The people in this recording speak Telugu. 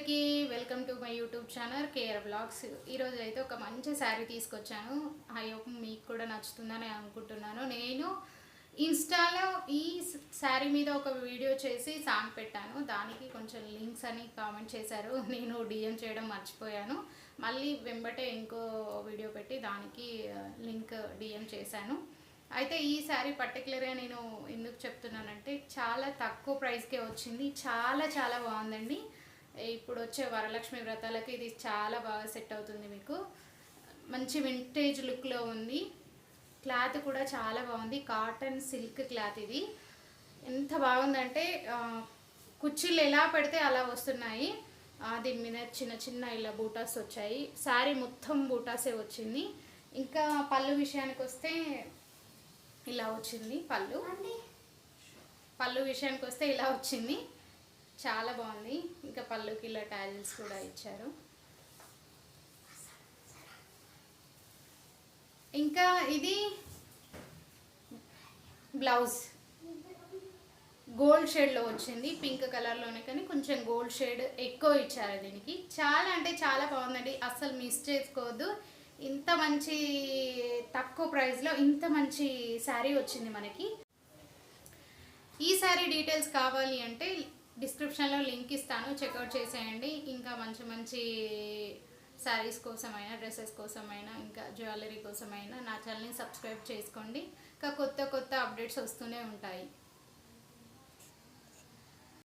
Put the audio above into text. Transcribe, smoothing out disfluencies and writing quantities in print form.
అందరికీ welcome to my YouTube channel KR blogs. ఈరోజు అయితే ఒక మంచి శారీ తీసుకొచ్చాను. ఐ హోప్ మీకు కూడా నచ్చుతుందని అనుకుంటున్నాను. నేను ఇన్స్టాలో ఈ శారీ మీద ఒక వీడియో చేసి సాంగ్ పెట్టాను. దానికి కొంచెం లింక్స్ అని కామెంట్ చేశారు. నేను డిఎం చేయడం మర్చిపోయాను. మళ్ళీ వెంబటే ఇంకో వీడియో పెట్టి దానికి లింక్ డిఎం చేశాను. అయితే ఈ శారీ పర్టికులర్గా నేను ఎందుకు చెప్తున్నానంటే చాలా తక్కువ ప్రైస్కే వచ్చింది. చాలా బాగుందండి. ఇప్పుడు వచ్చే వరలక్ష్మి వ్రతాలకి ఇది చాలా బాగా సెట్ అవుతుంది. మీకు మంచి వింటేజ్ లుక్లో ఉంది. క్లాత్ కూడా చాలా బాగుంది. కాటన్ సిల్క్ క్లాత్ ఇది. ఎంత బాగుందంటే కుర్చీలు ఎలా పెడితే అలా వస్తున్నాయి. దీని మీద చిన్న ఇలా బూటాస్ వచ్చాయి. శారీ మొత్తం బూటాసే వచ్చింది. ఇంకా పళ్ళు విషయానికి వస్తే ఇలా వచ్చింది. పళ్ళు విషయానికి వస్తే ఇలా వచ్చింది. చాలా బాగుంది. ఇంకా పళ్ళుకి ఇలా టాజిల్స్ కూడా ఇచ్చారు. ఇంకా ఇది బ్లౌజ్ గోల్డ్ షేడ్లో వచ్చింది. పింక్ కలర్లోనే కానీ కొంచెం గోల్డ్ షేడ్ ఎక్కువ ఇచ్చారు దీనికి. చాలా అంటే చాలా బాగుందండి. అస్సలు మిస్ చేసుకోవద్దు. ఇంత మంచి తక్కువ ప్రైస్లో ఇంత మంచి శారీ వచ్చింది మనకి. ఈ శారీ డీటెయిల్స్ కావాలి అంటే డిస్క్రిప్షన్లో లింక్ ఇస్తాను, చెక్అవుట్ చేసేయండి. ఇంకా మంచి శారీస్ కోసమైనా, డ్రెస్సెస్ కోసమైనా, ఇంకా జ్యువెలరీ కోసమైనా నా ఛానల్ని సబ్స్క్రైబ్ చేసుకోండి. ఇంకా కొత్త అప్డేట్స్ వస్తూనే ఉంటాయి.